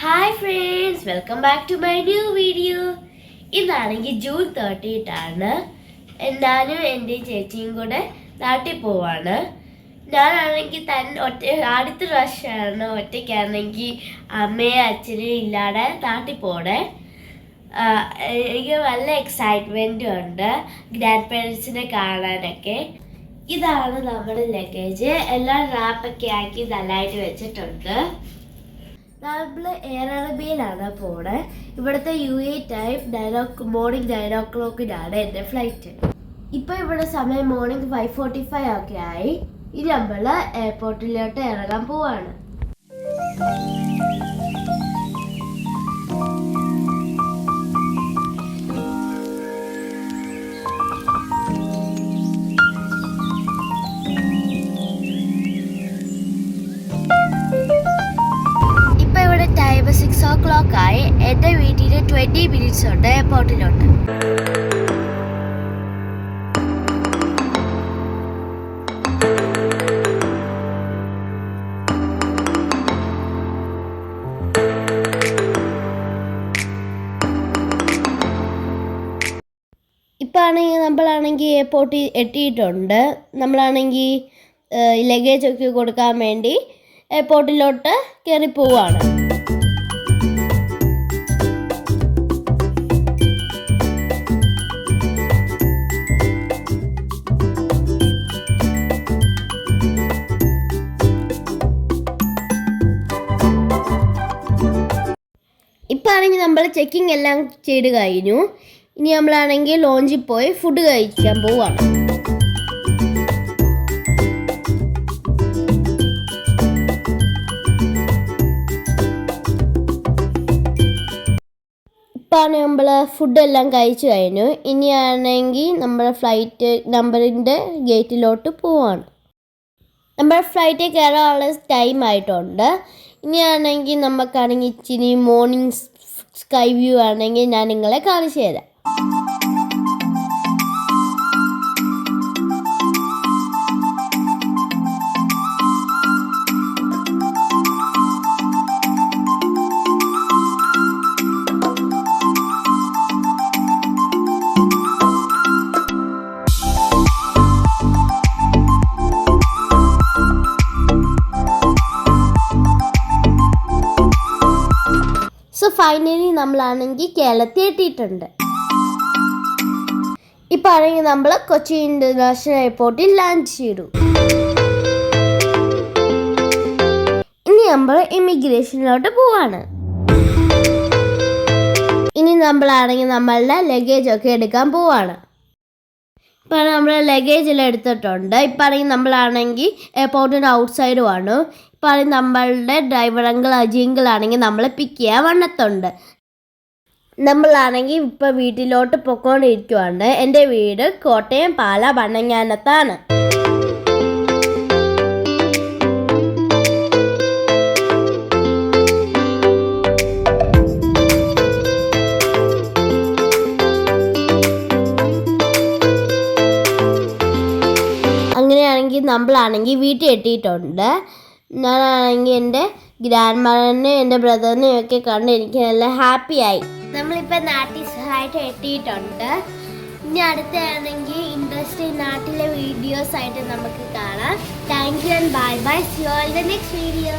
Hi friends, welcome back to my new video. ഇന്നാണെങ്കിൽ June 30 ആണ്. ഞാനും എൻ്റെ ചേച്ചിയും കൂടെ നാട്ടിൽ പോവാണ്. ഞാനാണെങ്കിൽ അടുത്ത പ്രാവശ്യമാണ് ഒറ്റയ്ക്കാണെങ്കിൽ അമ്മയും അച്ഛനും ഇല്ലാതെ നാട്ടിൽ പോണേ. എനിക്ക് നല്ല എക്സൈറ്റ്മെൻറ്റും ഉണ്ട് ഗ്രാൻഡ് പേരൻസിനെ കാണാനൊക്കെ. ഇതാണ് നമ്മുടെ ലഗേജ്. എല്ലാം റാപ്പൊക്കെ ആക്കി നല്ലതായിട്ട് വെച്ചിട്ടുണ്ട്. നമ്മൾ എയർ അറേബ്യയിലാണ് പോണേ. ഇവിടുത്തെ UAE ടൈം മോർണിംഗ് 9 o'clock എൻ്റെ ഫ്ലൈറ്റ്. ഇപ്പോൾ ഇവിടെ സമയം മോർണിംഗ് 5:45 ഒക്കെ ആയി. ഇനി നമ്മൾ എയർപോർട്ടിലോട്ട് ഇറങ്ങാൻ പോവാണ്. ടൈം 6 o'clock ആയി. എൻ്റെ വീട്ടിൽ 20 minutes ഉണ്ട് എയർപോർട്ടിലോട്ട്. ഇപ്പം ആണെങ്കിൽ നമ്മളാണെങ്കിൽ എയർപോർട്ടിൽ എത്തിയിട്ടുണ്ട്. നമ്മളാണെങ്കിൽ ലഗേജ് ഒക്കെ കൊടുക്കാൻ വേണ്ടി എയർപോർട്ടിലോട്ട് കയറി പോവുകയാണ്. ഇപ്പം ആണെങ്കിൽ നമ്മൾ ചെക്കിങ് എല്ലാം ചെയ്ത് കഴിഞ്ഞു. ഇനി നമ്മളാണെങ്കിൽ ലോഞ്ചിൽ പോയി ഫുഡ് കഴിക്കാൻ പോവാണ്. ഇപ്പം നമ്മൾ ഫുഡെല്ലാം കഴിച്ചു കഴിഞ്ഞു. ഇനിയാണെങ്കിൽ നമ്മുടെ ഫ്ലൈറ്റ് നമ്പറിൻ്റെ ഗേറ്റിലോട്ട് പോവാണ്. നമ്മുടെ ഫ്ലൈറ്റിൽ കയറാനുള്ള ടൈം ആയിട്ടുണ്ട്. ഇനിയാണെങ്കിൽ നമുക്കാണെങ്കിൽ ഇച്ചിരി മോർണിംഗ് സ്കൈ വ്യൂ ആണെങ്കിൽ ഞാൻ നിങ്ങളെ കാണിച്ചു തരാം. സോ ഫൈനലി നമ്മളാണെങ്കിൽ കേരളത്തിൽ എത്തിയിട്ടുണ്ട്. ഇപ്പം ആണെങ്കിൽ നമ്മൾ കൊച്ചി ഇൻ്റർനാഷണൽ എയർപോർട്ടിൽ ലാൻഡ് ചെയ്തു. ഇനി നമ്മൾ ഇമിഗ്രേഷനിലോട്ട് പോവാണ്. ഇനി നമ്മളാണെങ്കിൽ നമ്മളുടെ ലഗേജ് ഒക്കെ എടുക്കാൻ പോവാണ്. ഇപ്പം നമ്മൾ ലഗേജ് എല്ലാം എടുത്തിട്ടുണ്ട്. ഇപ്പം ആണെങ്കിൽ നമ്മളാണെങ്കിൽ എയർപോർട്ടിൻ്റെ ഔട്ട് സൈഡുമാണ്. ഇപ്പം ആണെങ്കിൽ നമ്മളുടെ ഡ്രൈവർ അജിങ്കിളാണെങ്കിൽ നമ്മളെ പിക്ക് ചെയ്യാൻ വന്നിട്ടുണ്ട്. നമ്മളാണെങ്കിൽ ഇപ്പം വീട്ടിലോട്ട് പൊയ്ക്കൊണ്ടിരിക്കുവാണ്. എൻ്റെ വീട് കോട്ടയം പാല ബണ്ണങ്ങാനത്താണ്. അങ്ങനെയാണെങ്കിൽ നമ്മളാണെങ്കിൽ വീട്ടിൽ എത്തിയിട്ടുണ്ട്. ഞാനാണെങ്കിൽ എൻ്റെ ഗ്രാൻഡ് മദറിനെയും എൻ്റെ ബ്രദറിനെയും ഒക്കെ കണ്ട് എനിക്ക് നല്ല ഹാപ്പിയായി. നമ്മളിപ്പോൾ നാട്ടിൽ സഹായിട്ട് എത്തിയിട്ടുണ്ട്. ഇനി അടുത്താണെങ്കിൽ ഇൻട്രസ്റ്റിംഗ് നാട്ടിലെ വീഡിയോസ് ആയിട്ട് നമുക്ക് കാണാം. Thank you and bye bye. See you all in the next video.